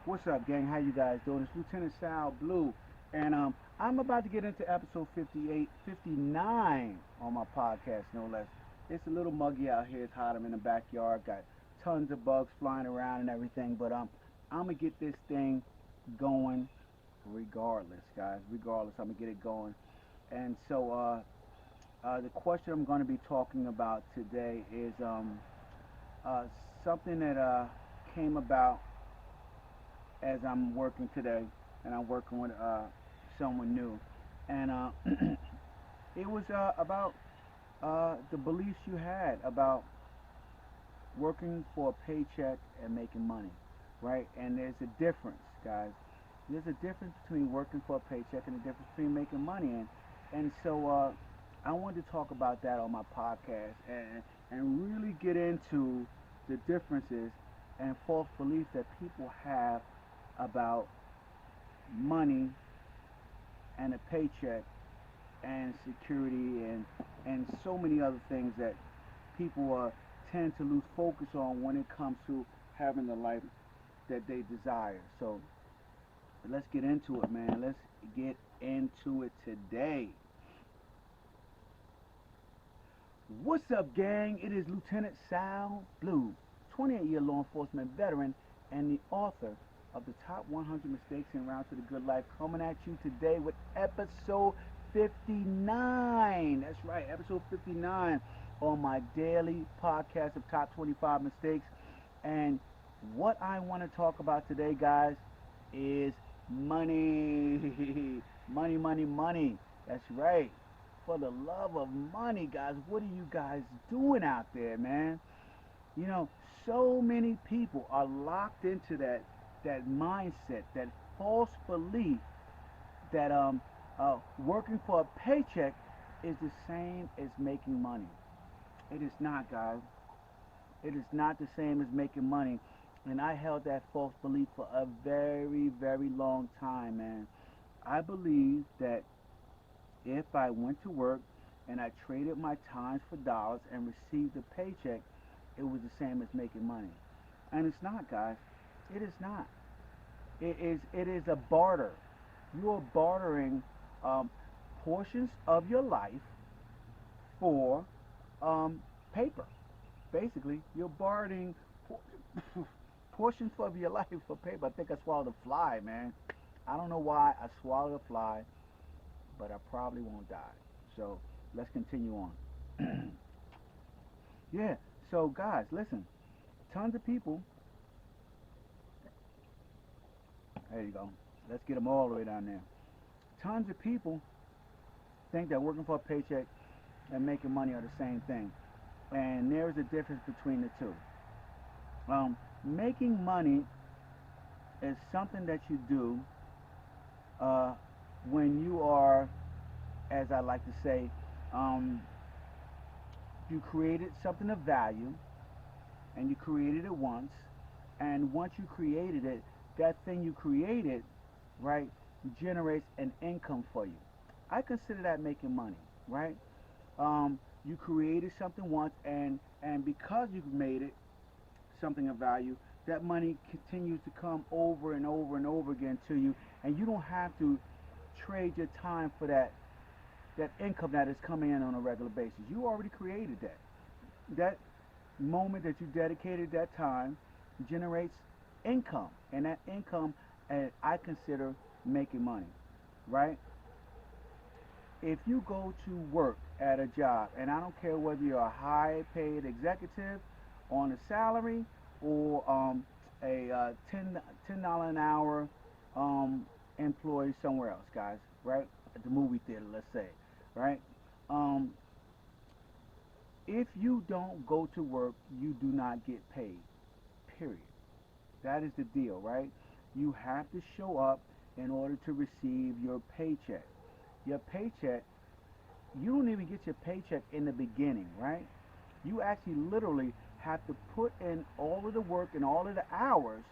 What's up, gang? How you guys doing? It's Lieutenant Sal Blue, and I'm about to get into episode 58, 59 on my podcast, no less. It's a little muggy out here. It's hot. I'm in the backyard. Got tons of bugs flying around and everything, but I'm gonna get this thing going regardless, guys. Regardless, I'm gonna get it going. And so, the question I'm going to be talking about today is uh, something that came about as I'm working today, and I'm working with someone new, and it was about the beliefs you had about working for a paycheck and making money, right? And there's a difference, guys. There's a difference between working for a paycheck and the difference between making money, and so I wanted to talk about that on my podcast and really get into the differences and false beliefs that people have about money and a paycheck and security and so many other things that people tend to lose focus on when it comes to having the life that they desire. So let's get into it, man. Let's get into it today. What's up, gang? It is Lieutenant Sal Blue, 28-year law enforcement veteran and the author of the top 100 mistakes en route to the good life, coming at you today with episode 59. That's right, episode 59 on my daily podcast of top 25 mistakes. And what I want to talk about today, guys, is money. Money, money, money. That's right. For the love of money, guys, what are you guys doing out there, man? You know, so many people are locked into that mindset, that false belief that working for a paycheck is the same as making money. It is not, guys. It is not the same as making money. And I held that false belief for a very, very long time, man. I believe that if I went to work and I traded my times for dollars and received a paycheck, it was the same as making money. And it's not, guys. It is not. It is a barter. You are bartering um, portions of your life for paper. Basically, you're bartering portions of your life for paper. I think I swallowed a fly, man. I don't know why I swallowed a fly, but I probably won't die. So let's continue on. Yeah. So guys, listen. Tons of people. There you go. Let's get them all the way down there. Tons of people think that working for a paycheck and making money are the same thing, and there is a difference between the two. Making money is something that you do uh, when you are, as I like to say, um, you created something of value, and you created it once, and once you created it, that thing you created, right, generates an income for you. I consider that making money, right? You created something once, and because you've made it something of value, that money continues to come over and over and over again to you, and you don't have to trade your time for that income that is coming in on a regular basis. You already created that. That moment that you dedicated that time generates income, and that income, I consider making money, right? If you go to work at a job, and I don't care whether you're a high paid executive on a salary or a $10 an hour employee somewhere else, guys, right? At the movie theater, let's say, right? Um, if you don't go to work, you do not get paid, period. That is the deal, right? You have to show up in order to receive your paycheck. Your paycheck, you don't even get your paycheck in the beginning, right? You actually literally have to put in all of the work and all of the hours,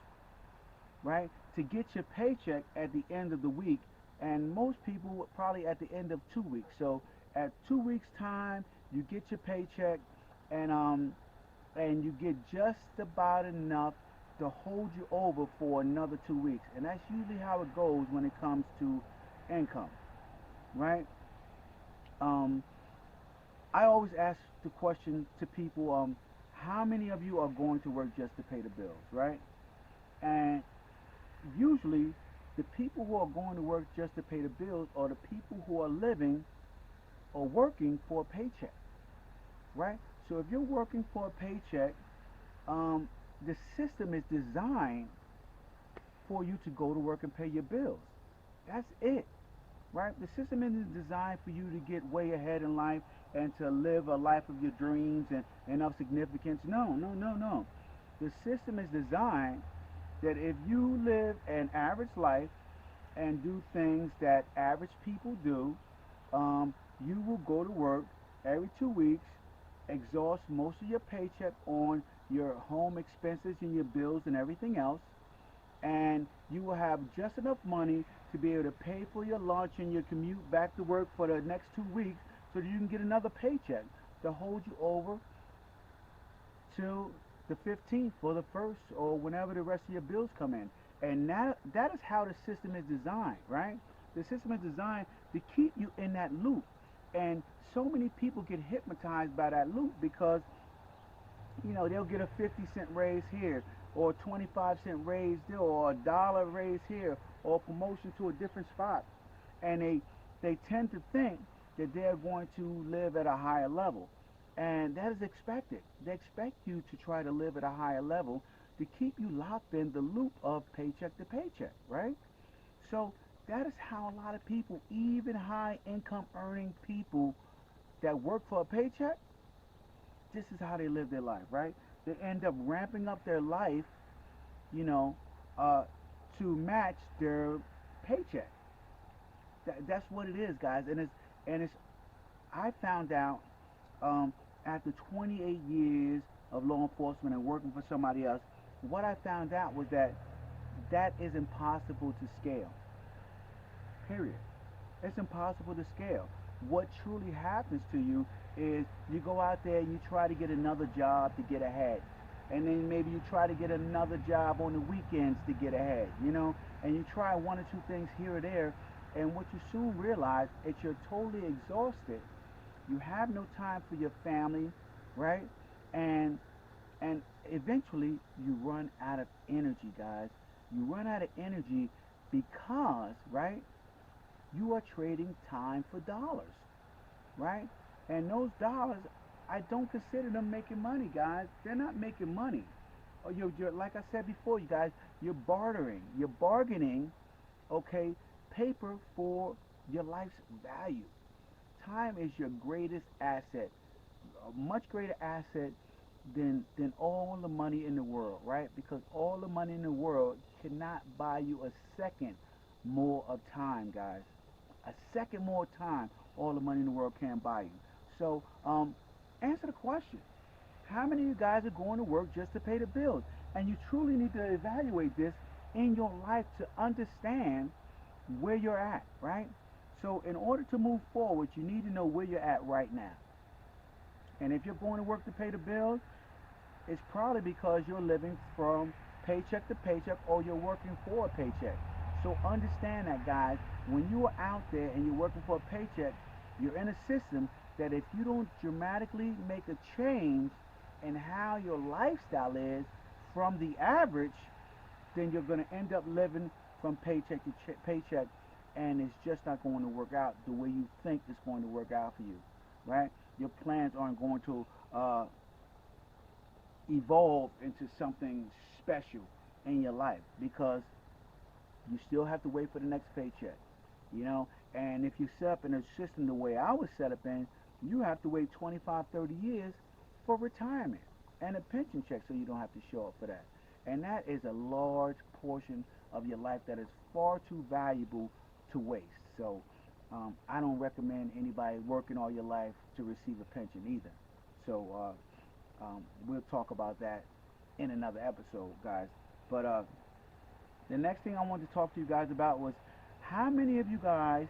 right, to get your paycheck at the end of the week. And most people probably at the end of 2 weeks. So at 2 weeks time, you get your paycheck, and you get just about enough to hold you over for another 2 weeks. And that's usually how it goes when it comes to income, right? Um, I always ask the question to people, how many of you are going to work just to pay the bills, right? And usually, the people who are going to work just to pay the bills are the people who are living or working for a paycheck, right? So if you're working for a paycheck, um, the system is designed for you to go to work and pay your bills. That's it, right? The system isn't designed for you to get way ahead in life and to live a life of your dreams and of significance. No, no, no, no. The system is designed that if you live an average life and do things that average people do, you will go to work every 2 weeks, exhaust most of your paycheck on your home expenses and your bills and everything else, and you will have just enough money to be able to pay for your lunch and your commute back to work for the next 2 weeks so that you can get another paycheck to hold you over till the 15th or the 1st or whenever the rest of your bills come in. And that is how the system is designed, right? The system is designed to keep you in that loop. And so many people get hypnotized by that loop because, they'll get a 50-cent raise here or a 25-cent raise there or a dollar raise here or a promotion to a different spot. And they tend to think that they're going to live at a higher level. And that is expected. They expect you to try to live at a higher level to keep you locked in the loop of paycheck to paycheck, right? So that is how a lot of people, even high income earning people that work for a paycheck, this is how they live their life, right? They end up ramping up their life, you know, uh, to match their paycheck. That's what it is, guys. And it's I found out um, after 28 years of law enforcement and working for somebody else, what I found out was that is impossible to scale. Period. It's impossible to scale. What truly happens to you is you go out there and you try to get another job to get ahead. And then maybe you try to get another job on the weekends to get ahead, and you try one or two things here or there. And what you soon realize is you're totally exhausted. You have no time for your family, right? And and eventually you run out of energy, guys. You run out of energy because, right, you are trading time for dollars, right? And those dollars, I don't consider them making money, guys. They're not making money. Oh, you're like I said before, you guys, you're bartering, you're bargaining, okay, paper for your life's value. Time is your greatest asset, a much greater asset than all the money in the world, right? Because all the money in the world cannot buy you a second more of time, guys. A second more time, all the money in the world can't buy you. So, answer the question. How many of you guys are going to work just to pay the bills? And you truly need to evaluate this in your life to understand where you're at, right? So, in order to move forward, you need to know where you're at right now. And if you're going to work to pay the bills, it's probably because you're living from paycheck to paycheck or you're working for a paycheck. So understand that, guys. When you are out there and you're working for a paycheck, you're in a system that if you don't dramatically make a change in how your lifestyle is from the average, then you're going to end up living from paycheck to paycheck, and it's just not going to work out the way you think it's going to work out for you, right? Your plans aren't going to evolve into something special in your life because you still have to wait for the next paycheck, you know. And if you set up in a system the way I was set up in, you have to wait 25, 30 years for retirement and a pension check so you don't have to show up for that. And that is a large portion of your life that is far too valuable to waste. So I don't recommend anybody working all your life to receive a pension either. So we'll talk about that in another episode, guys. But the next thing I wanted to talk to you guys about was how many of you guys